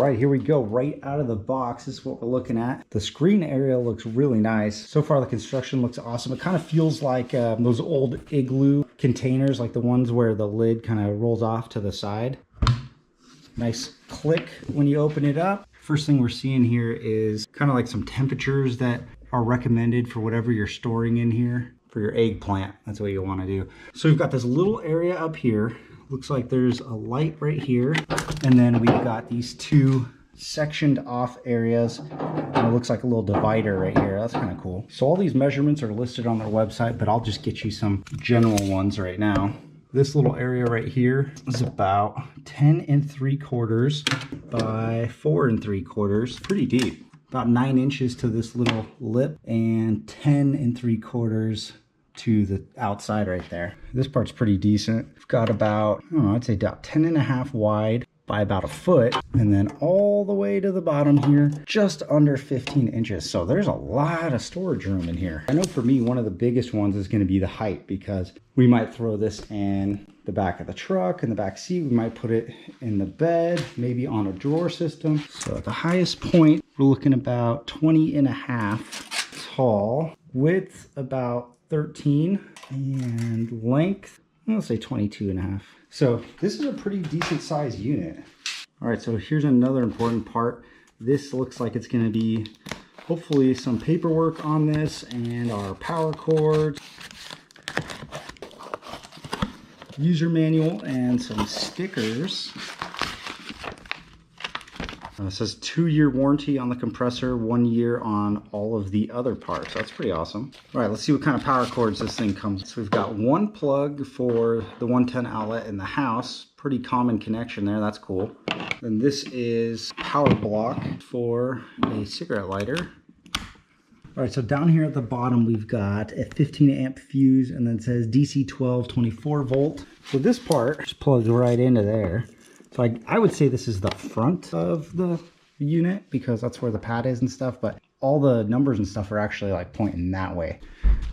right, here we go. Right out of the box, this is what we're looking at. The screen area looks really nice. So far, the construction looks awesome. It kind of feels like those old Igloo containers, like the ones where the lid kind of rolls off to the side. Nice click when you open it up. First thing we're seeing here is kind of like some temperatures that are recommended for whatever you're storing in here. For your eggplant, that's what you want to do. So we've got this little area up here. Looks like there's a light right here. And then we've got these two sectioned off areas. And it looks like a little divider right here. That's kind of cool. So all these measurements are listed on their website, but I'll just get you some general ones right now. This little area right here is about 10 3/4 by 4 3/4. Pretty deep. About 9 inches to this little lip and 10 3/4 to the outside right there. This part's pretty decent. We've got about, I'd say about 10 1/2 wide by about 1 foot, and then all the way to the bottom here, just under 15 inches. So there's a lot of storage room in here. I know for me, one of the biggest ones is gonna be the height, because we might throw this in the back of the truck, in the back seat. We might put it in the bed, maybe on a drawer system. So at the highest point, we're looking about 20 1/2 tall, width about 13, and length, I'll say 22 1/2. So this is a pretty decent sized unit. All right, so here's another important part. This looks like it's gonna be hopefully some paperwork on this and our power cords, user manual, and some stickers. It says 2-year warranty on the compressor, 1 year on all of the other parts. That's pretty awesome. All right, let's see what kind of power cords this thing comes with. So we've got one plug for the 110 outlet in the house. Pretty common connection there, that's cool. Then this is power block for a cigarette lighter. All right, so down here at the bottom, we've got a 15 amp fuse, and then it says DC 12 24 volt. So this part just plugs right into there. So I would say this is the front of the unit, because that's where the pad is and stuff, but all the numbers and stuff are actually like pointing that way.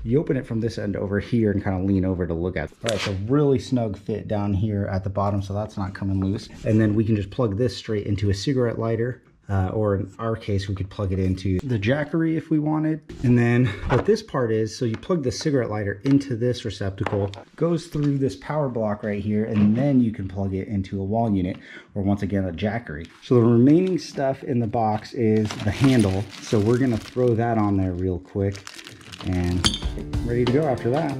You open it from this end over here and kind of lean over to look at it. All right, so really snug fit down here at the bottom, so that's not coming loose. And then we can just plug this straight into a cigarette lighter. Or in our case, we could plug it into the Jackery if we wanted. And then what this part is, so you plug the cigarette lighter into this receptacle, goes through this power block right here, and then you can plug it into a wall unit, or once again, a Jackery. So the remaining stuff in the box is the handle. So we're gonna throw that on there real quick and ready to go after that.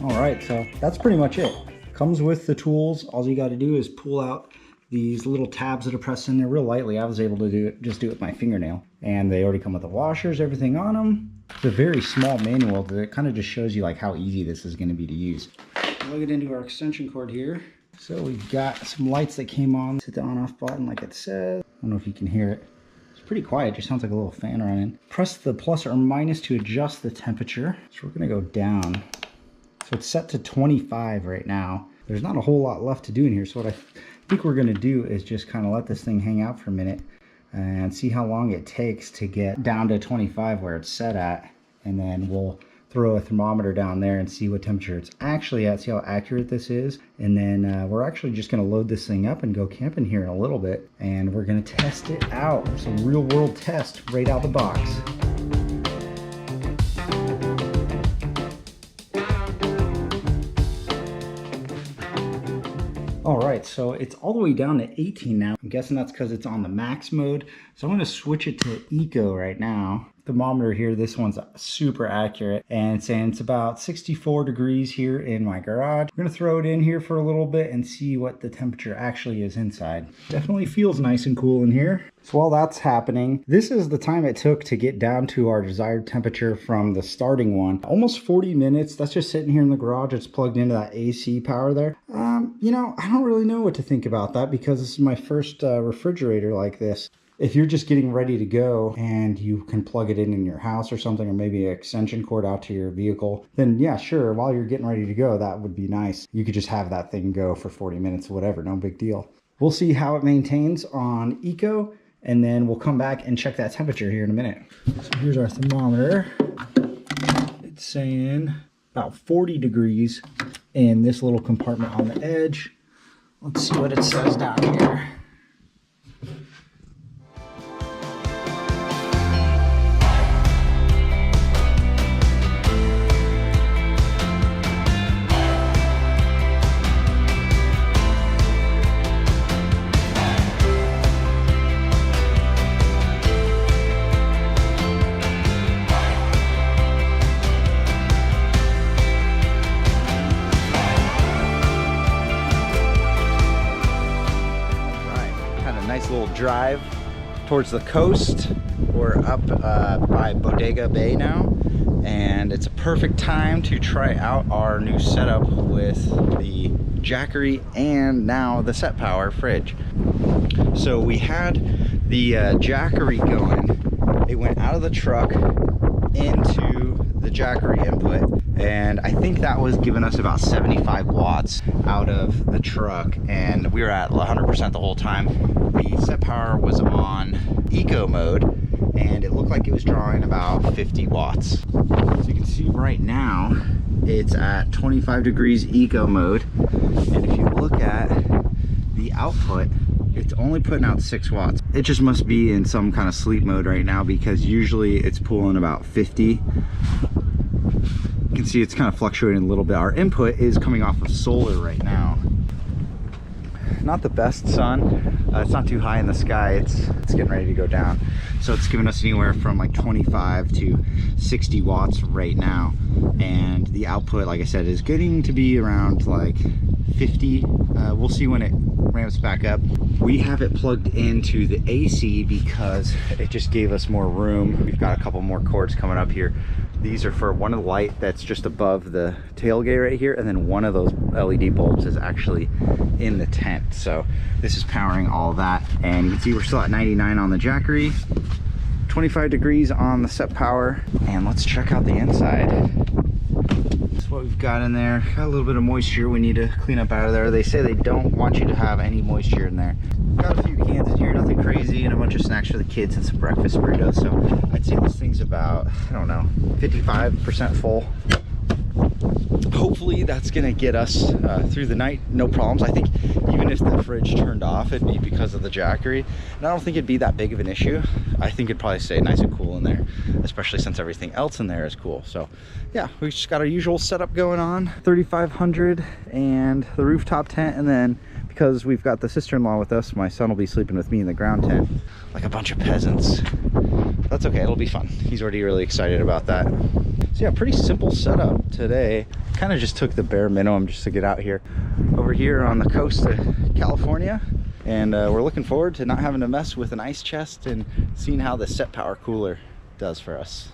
Alright, so that's pretty much it. Comes with the tools. All you got to do is pull out these little tabs that are pressed in there real lightly. I was able to do it with my fingernail. And they already come with the washers, everything on them. It's a very small manual that kind of just shows you like how easy this is going to be to use. Plug it into our extension cord here. So we've got some lights that came on. Hit the on off button like it says. I don't know if you can hear it. It's pretty quiet, it just sounds like a little fan running. Press the plus or minus to adjust the temperature. So we're gonna go down. So it's set to 25 right now. There's not a whole lot left to do in here. So what I think we're gonna do is just kind of let this thing hang out for a minute and see how long it takes to get down to 25 where it's set at. And then we'll throw a thermometer down there and see what temperature it's actually at, see how accurate this is. And then we're actually just gonna load this thing up and go camping here in a little bit. And we're gonna test it out. Some real world test right out the box. All right, so it's all the way down to 18 now. I'm guessing that's because it's on the max mode. So I'm gonna switch it to eco right now. Thermometer here, this one's super accurate, and it's saying it's about 64 degrees here in my garage. We're gonna throw it in here for a little bit and see what the temperature actually is inside. Definitely feels nice and cool in here. So while that's happening, this is the time it took to get down to our desired temperature from the starting one. Almost 40 minutes. That's just sitting here in the garage. It's plugged into that AC power there. You know, I don't really know what to think about that because this is my first refrigerator like this. If you're just getting ready to go and you can plug it in your house or something, or maybe an extension cord out to your vehicle, then yeah, sure, while you're getting ready to go, that would be nice. You could just have that thing go for 40 minutes, whatever, no big deal. We'll see how it maintains on eco, and then we'll come back and check that temperature here in a minute. So here's our thermometer. It's saying about 40 degrees in this little compartment on the edge. Let's see what it says down here. Little drive towards the coast. We're up by Bodega Bay now, and it's a perfect time to try out our new setup with the Jackery and now the SetPower fridge. So we had the Jackery going. It went out of the truck into the Jackery input, and I think that was giving us about 75 watts out of the truck, and we were at 100% the whole time. The SetPower was on eco mode, and it looked like it was drawing about 50 watts. So you can see right now it's at 25 degrees eco mode, and if you look at the output, it's only putting out 6 watts. It just must be in some kind of sleep mode right now, because usually it's pulling about 50. You can see it's kind of fluctuating a little bit. Our input is coming off of solar right now. Not the best sun. It's not too high in the sky. It's getting ready to go down. So it's giving us anywhere from like 25 to 60 watts right now. And the output, like I said, is getting to be around like 50. We'll see when it ramps back up. We have it plugged into the AC because it just gave us more room. We've got a couple more cords coming up here. These are for one of the light that's just above the tailgate right here, and then one of those LED bulbs is actually in the tent. So this is powering all that, and you can see we're still at 99 on the Jackery, 25 degrees on the SetPower, and let's check out the inside. That's what we've got in there. Got a little bit of moisture we need to clean up out of there. They say they don't want you to have any moisture in there. Got a few cans in here, nothing crazy, and a bunch of snacks for the kids and some breakfast burritos. So I'd say this thing's about, I don't know, 55% full. Hopefully that's gonna get us through the night, no problems. I think even if the fridge turned off, it'd be because of the Jackery, and I don't think it'd be that big of an issue. I think it'd probably stay nice and cool in there, especially since everything else in there is cool. So yeah, we just got our usual setup going on, 3500 and the rooftop tent, and then because we've got the sister-in-law with us, my son will be sleeping with me in the ground tent like a bunch of peasants. That's okay, it'll be fun. He's already really excited about that. So yeah, pretty simple setup today. Kind of just took the bare minimum just to get out here. Over here on the coast of California, and we're looking forward to not having to mess with an ice chest and seeing how the SetPower cooler does for us.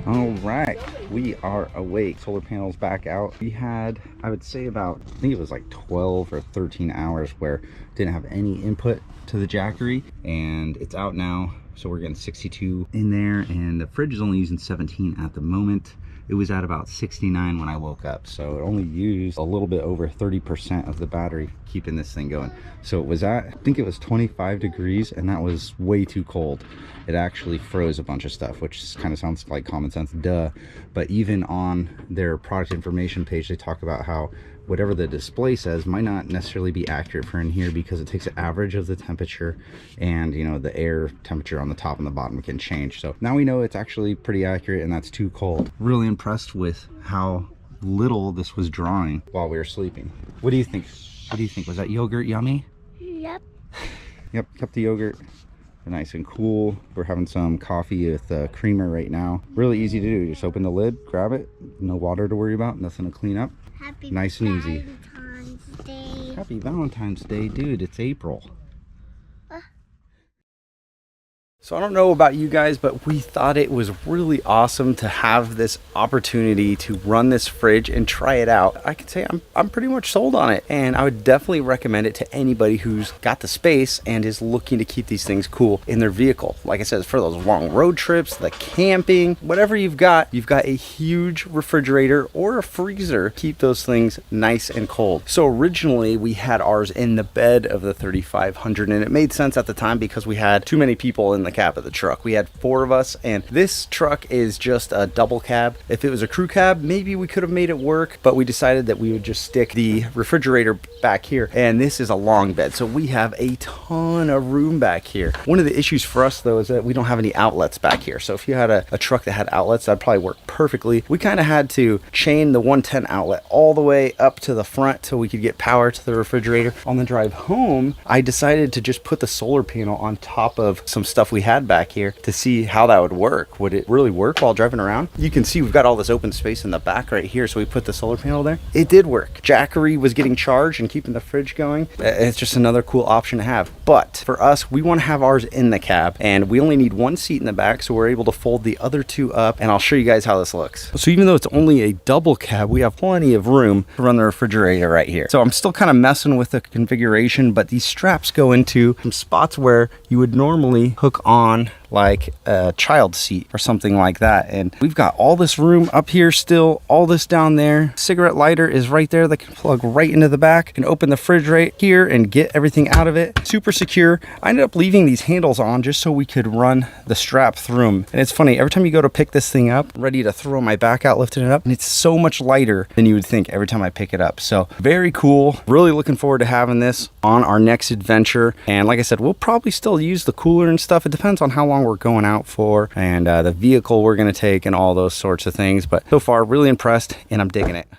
All right, we are awake. Solar panels back out. We had, I would say about, I think it was like 12 or 13 hours where didn't have any input to the Jackery, and it's out now. So we're getting 62 in there, and the fridge is only using 17 at the moment. It was at about 69 when I woke up, so it only used a little bit over 30% of the battery keeping this thing going. So it was at, I think it was 25 degrees, and that was way too cold. It actually froze a bunch of stuff, which kind of sounds like common sense, duh. But even on their product information page, they talk about how whatever the display says might not necessarily be accurate for in here, because it takes an average of the temperature, and you know, the air temperature on the top and the bottom can change. So now we know it's actually pretty accurate, and that's too cold. Really impressed with how little this was drawing while we were sleeping. What do you think? What do you think? Was that yogurt yummy? Yep. Yep, kept the yogurt nice and cool. We're having some coffee with creamer right now. Really easy to do. Just open the lid, grab it. No water to worry about, nothing to clean up. Happy nice and easy. Valentine's Day. Happy Valentine's Day, dude. It's April. So I don't know about you guys, but we thought it was really awesome to have this opportunity to run this fridge and try it out. I can say I'm pretty much sold on it, and I would definitely recommend it to anybody who's got the space and is looking to keep these things cool in their vehicle. Like I said, for those long road trips, the camping, whatever you've got a huge refrigerator or a freezer. Keep those things nice and cold. So originally we had ours in the bed of the 3500, and it made sense at the time because we had too many people in the cab of the truck. We had 4 of us, and this truck is just a double cab. If it was a crew cab, maybe we could have made it work, but we decided that we would just stick the refrigerator back here, and this is a long bed, so we have a ton of room back here. One of the issues for us though is that we don't have any outlets back here. So if you had a truck that had outlets, that'd probably work perfectly. We kind of had to chain the 110 outlet all the way up to the front so we could get power to the refrigerator. On the drive home, I decided to just put the solar panel on top of some stuff we had back here to see how that would work. Would it really work while driving around? You can see we've got all this open space in the back right here, so we put the solar panel there. It did work. Jackery was getting charged and keeping the fridge going. It's just another cool option to have. But for us, we want to have ours in the cab, and we only need 1 seat in the back, so we're able to fold the other 2 up, and I'll show you guys how this looks. So even though it's only a double cab, we have plenty of room to run the refrigerator right here. So I'm still kind of messing with the configuration, but these straps go into some spots where you would normally hook on like a child seat or something like that. And we've got all this room up here still, all this down there. Cigarette lighter is right there that can plug right into the back and open the fridge right here and get everything out of it. Super secure. I ended up leaving these handles on just so we could run the strap through them. And it's funny, every time you go to pick this thing up, ready to throw my back out, lifting it up, and it's so much lighter than you would think every time I pick it up. So very cool. Really looking forward to having this on our next adventure. And like I said, we'll probably still use the cooler and stuff. It depends on how long we're going out for and the vehicle we're going to take and all those sorts of things. But so far, really impressed, and I'm digging it.